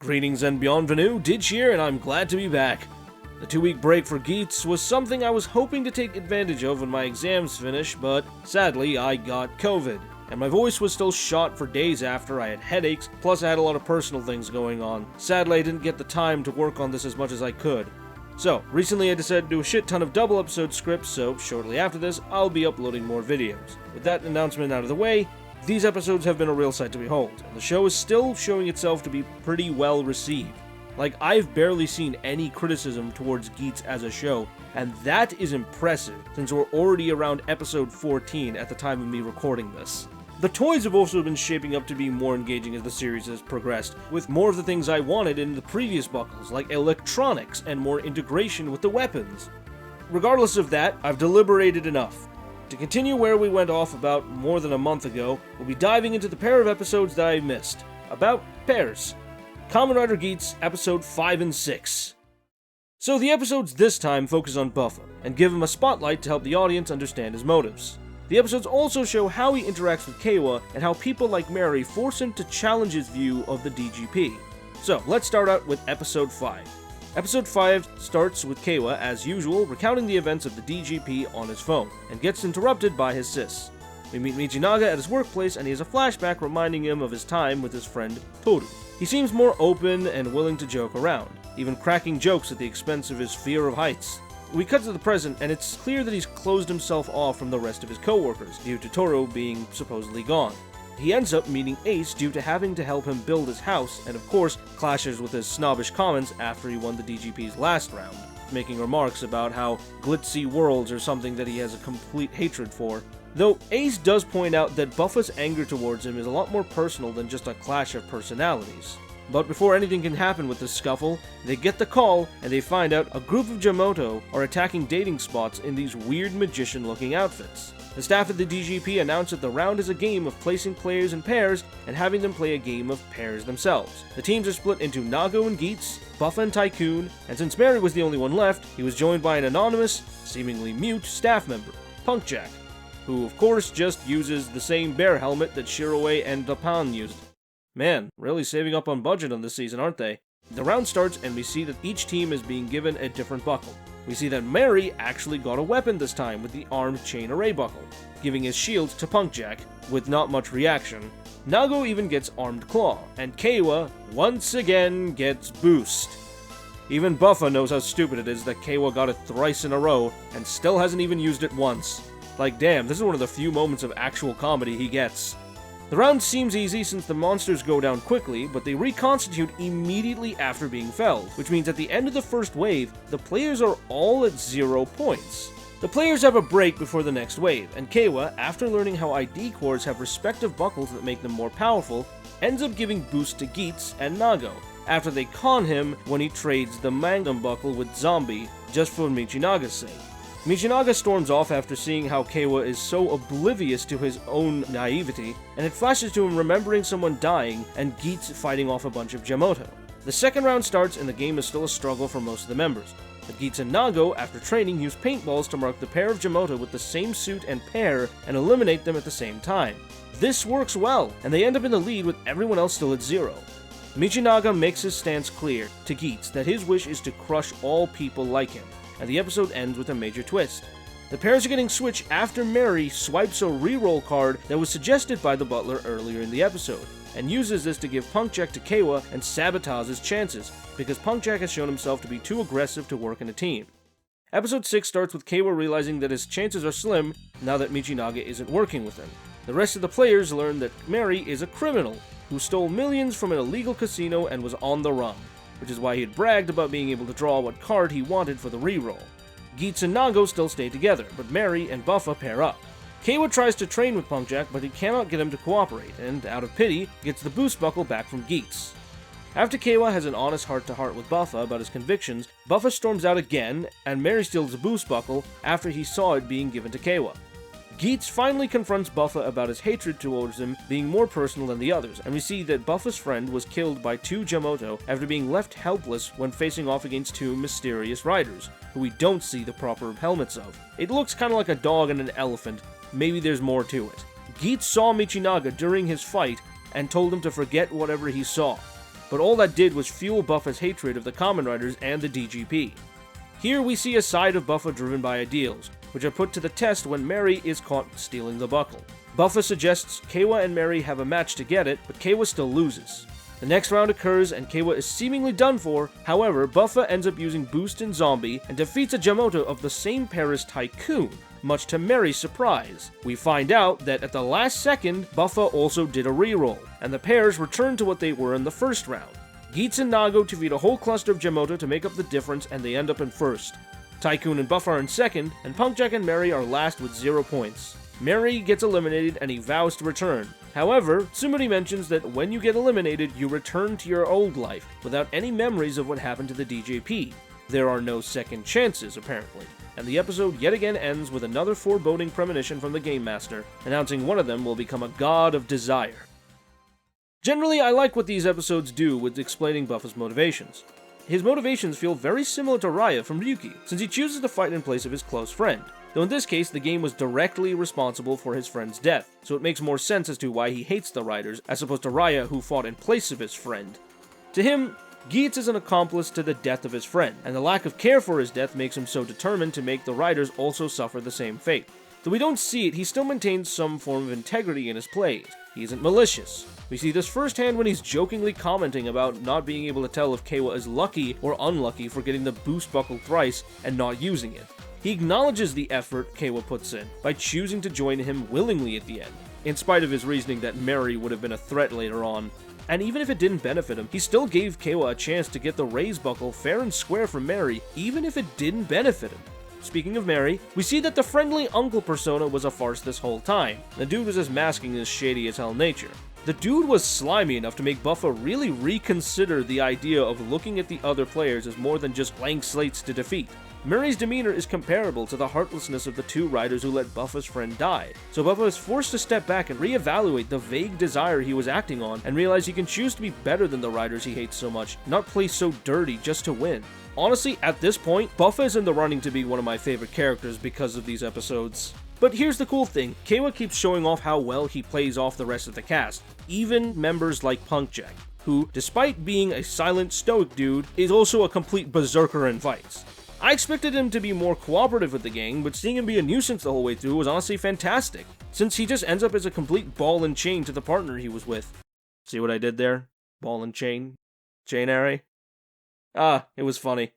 Greetings and bienvenue, Ditch here, and I'm glad to be back. The 2-week break for Geats was something I was hoping to take advantage of when my exams finished, but sadly I got COVID, and my voice was still shot for days after. I had headaches, plus I had a lot of personal things going on. Sadly, I didn't get the time to work on this as much as I could. So, recently I decided to do a shit ton of double episode scripts, so shortly after this, I'll be uploading more videos. With that announcement out of the way, these episodes have been a real sight to behold, and the show is still showing itself to be pretty well received. Like, I've barely seen any criticism towards Geats as a show, and that is impressive, since we're already around episode 14 at the time of me recording this. The toys have also been shaping up to be more engaging as the series has progressed, with more of the things I wanted in the previous buckles, like electronics and more integration with the weapons. Regardless of that, I've deliberated enough. To continue where we went off about more than a month ago, we'll be diving into the pair of episodes that I missed. About pairs. Kamen Rider Geats Episode 5 and 6. So the episodes this time focus on Buffa, and give him a spotlight to help the audience understand his motives. The episodes also show how he interacts with Keiwa, and how people like Mary force him to challenge his view of the DGP. So, let's start out with Episode 5. Episode 5 starts with Keiwa, as usual, recounting the events of the DGP on his phone, and gets interrupted by his sis. We meet Michinaga at his workplace, and he has a flashback reminding him of his time with his friend Toru. He seems more open and willing to joke around, even cracking jokes at the expense of his fear of heights. We cut to the present, and it's clear that he's closed himself off from the rest of his co-workers, due to Toru being supposedly gone. He ends up meeting Ace due to having to help him build his house, and of course, clashes with his snobbish comments after he won the DGP's last round, making remarks about how glitzy worlds are something that he has a complete hatred for. Though Ace does point out that Buffa's anger towards him is a lot more personal than just a clash of personalities. But before anything can happen with this scuffle, they get the call, and they find out a group of Jamoto are attacking dating spots in these weird magician-looking outfits. The staff at the DGP announce that the round is a game of placing players in pairs and having them play a game of pairs themselves. The teams are split into Nago and Geats, Buffa and Tycoon, and since Mary was the only one left, he was joined by an anonymous, seemingly mute staff member, Punkjack, who of course just uses the same bear helmet that Shiroe and Dapan used. Man, really saving up on budget on this season, aren't they? The round starts and we see that each team is being given a different buckle. We see that Mary actually got a weapon this time with the armed chain array buckle, giving his shield to Punkjack, with not much reaction. Nago even gets armed claw, and Keiwa, once again, gets boost. Even Buffa knows how stupid it is that Keiwa got it thrice in a row, and still hasn't even used it once. Like damn, this is one of the few moments of actual comedy he gets. The round seems easy since the monsters go down quickly, but they reconstitute immediately after being felled, which means at the end of the first wave, the players are all at 0 points. The players have a break before the next wave, and Keiwa, after learning how ID cores have respective buckles that make them more powerful, ends up giving boost to Geats and Nago, after they con him when he trades the Magnum buckle with Zombie, just for Michinaga's sake. Michinaga storms off after seeing how Keiwa is so oblivious to his own naivety, and it flashes to him remembering someone dying and Geats fighting off a bunch of Jamoto. The second round starts and the game is still a struggle for most of the members, but Geats and Nago, after training, use paintballs to mark the pair of Jamoto with the same suit and pair and eliminate them at the same time. This works well, and they end up in the lead with everyone else still at 0. Michinaga makes his stance clear to Geats that his wish is to crush all people like him, and the episode ends with a major twist. The pairs are getting switched after Mary swipes a reroll card that was suggested by the butler earlier in the episode, and uses this to give Punkjack to Keiwa and sabotage his chances, because Punkjack has shown himself to be too aggressive to work in a team. Episode 6 starts with Keiwa realizing that his chances are slim now that Michinaga isn't working with him. The rest of the players learn that Mary is a criminal who stole millions from an illegal casino and was on the run, which is why he had bragged about being able to draw what card he wanted for the reroll. Geats and Nago still stay together, but Mary and Buffa pair up. Keiwa tries to train with Punkjack, but he cannot get him to cooperate, and out of pity, gets the boost buckle back from Geats. After Keiwa has an honest heart-to-heart with Buffa about his convictions, Buffa storms out again, and Mary steals the boost buckle after he saw it being given to Keiwa. Geats finally confronts Buffa about his hatred towards him being more personal than the others, and we see that Buffa's friend was killed by 2 Jamoto after being left helpless when facing off against 2 mysterious riders, who we don't see the proper helmets of. It looks kinda like a dog and an elephant, maybe there's more to it. Geats saw Michinaga during his fight and told him to forget whatever he saw. but all that did was fuel Buffa's hatred of the Kamen Riders and the DGP. Here we see a side of Buffa driven by ideals, which are put to the test when Mary is caught stealing the buckle. Buffa suggests Keiwa and Mary have a match to get it, but Keiwa still loses. The next round occurs and Keiwa is seemingly done for. However, Buffa ends up using Boost and Zombie and defeats a Jamoto of the same pair as Tycoon, much to Mary's surprise. We find out that at the last second, Buffa also did a reroll, and the pairs return to what they were in the first round. Geats and Nago defeat a whole cluster of Jamoto to make up the difference, and they end up in first. Tycoon and Buffa are in second, and Punkjack and Mary are last with 0 points. Mary gets eliminated and he vows to return. However, somebody mentions that when you get eliminated, you return to your old life, without any memories of what happened to the DJP. There are no second chances, apparently. And the episode yet again ends with another foreboding premonition from the Game Master, announcing one of them will become a god of desire. Generally, I like what these episodes do with explaining Buffa's motivations. His motivations feel very similar to Raya from Ryuki, since he chooses to fight in place of his close friend. Though in this case, the game was directly responsible for his friend's death, so it makes more sense as to why he hates the Riders, as opposed to Raya, who fought in place of his friend. To him, Geats is an accomplice to the death of his friend, and the lack of care for his death makes him so determined to make the Riders also suffer the same fate. Though we don't see it, he still maintains some form of integrity in his plays. He isn't malicious. We see this firsthand when he's jokingly commenting about not being able to tell if Keiwa is lucky or unlucky for getting the boost buckle thrice and not using it. He acknowledges the effort Keiwa puts in by choosing to join him willingly at the end, in spite of his reasoning that Mary would have been a threat later on. And even if it didn't benefit him, he still gave Keiwa a chance to get the raise buckle fair and square from Mary, even if it didn't benefit him. Speaking of Mary, we see that the friendly uncle persona was a farce this whole time. The dude was just masking his shady as hell nature. The dude was slimy enough to make Buffa really reconsider the idea of looking at the other players as more than just blank slates to defeat. Mary's demeanor is comparable to the heartlessness of the two riders who let Buffa's friend die, so Buffa is forced to step back and reevaluate the vague desire he was acting on and realize he can choose to be better than the riders he hates so much, not play so dirty just to win. Honestly, at this point, Buffa is in the running to be one of my favorite characters because of these episodes. But here's the cool thing, Keiwa keeps showing off how well he plays off the rest of the cast, even members like Punkjack, who, despite being a silent, stoic dude, is also a complete berserker in fights. I expected him to be more cooperative with the gang, but seeing him be a nuisance the whole way through was honestly fantastic, since he just ends up as a complete ball and chain to the partner he was with. See what I did there? Ball and chain? Chainary? It was funny.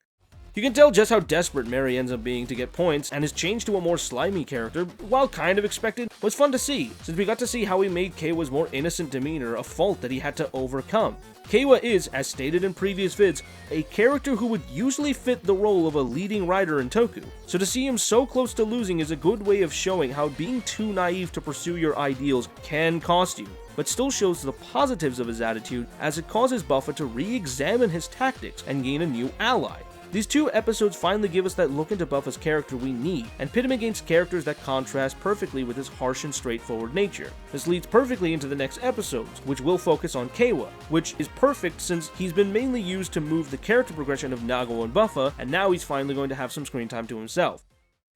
You can tell just how desperate Mary ends up being to get points, and his change to a more slimy character, while kind of expected, was fun to see, since we got to see how he made Keiwa's more innocent demeanor a fault that he had to overcome. Keiwa is, as stated in previous vids, a character who would usually fit the role of a leading rider in Toku, so to see him so close to losing is a good way of showing how being too naive to pursue your ideals can cost you, but still shows the positives of his attitude as it causes Buffa to re-examine his tactics and gain a new ally. These two episodes finally give us that look into Buffa's character we need, and pit him against characters that contrast perfectly with his harsh and straightforward nature. This leads perfectly into the next episodes, which will focus on Keiwa, which is perfect since he's been mainly used to move the character progression of Nago and Buffa, and now he's finally going to have some screen time to himself.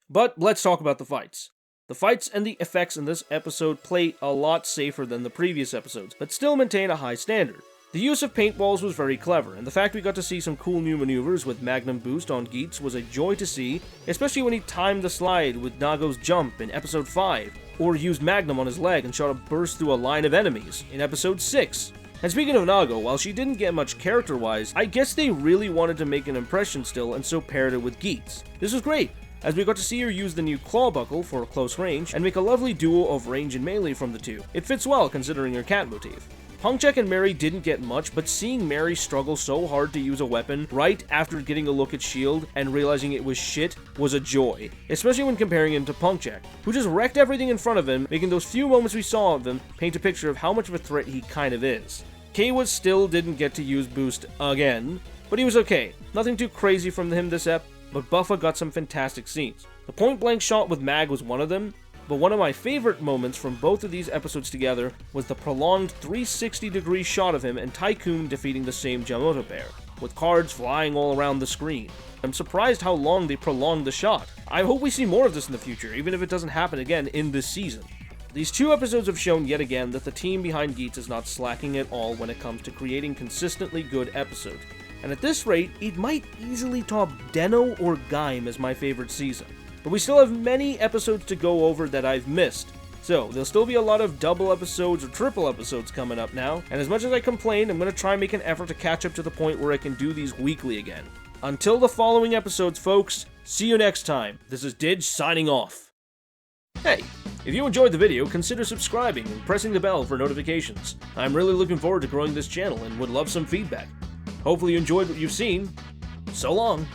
But let's talk about the fights. The fights and the effects in this episode play a lot safer than the previous episodes, but still maintain a high standard. The use of paintballs was very clever, and the fact we got to see some cool new maneuvers with Magnum Boost on Geats was a joy to see, especially when he timed the slide with Nago's jump in episode 5, or used Magnum on his leg and shot a burst through a line of enemies in episode 6. And speaking of Nago, while she didn't get much character-wise, I guess they really wanted to make an impression still and so paired it with Geats. This was great, as we got to see her use the new claw buckle for close range and make a lovely duo of range and melee from the two. It fits well considering her cat motif. Punkjack and Mary didn't get much, but seeing Mary struggle so hard to use a weapon right after getting a look at S.H.I.E.L.D. and realizing it was shit was a joy, especially when comparing him to Punkjack, who just wrecked everything in front of him, making those few moments we saw of him paint a picture of how much of a threat he kind of is. Keiwa still didn't get to use Boost again, but he was okay. Nothing too crazy from him this ep, but Buffa got some fantastic scenes. The point-blank shot with Mag was one of them, but one of my favorite moments from both of these episodes together was the prolonged 360-degree shot of him and Tycoon defeating the same Jamoto pair, with cards flying all around the screen. I'm surprised how long they prolonged the shot. I hope we see more of this in the future, even if it doesn't happen again in this season. These 2 episodes have shown yet again that the team behind Geats is not slacking at all when it comes to creating consistently good episodes, and at this rate, it might easily top Den-O or Gaim as my favorite season. But we still have many episodes to go over that I've missed, so there'll still be a lot of double episodes or triple episodes coming up now, and as much as I complained, I'm going to try and make an effort to catch up to the point where I can do these weekly again. Until the following episodes, folks, see you next time. This is Didge signing off. Hey, if you enjoyed the video, consider subscribing and pressing the bell for notifications. I'm really looking forward to growing this channel and would love some feedback. Hopefully you enjoyed what you've seen. So long.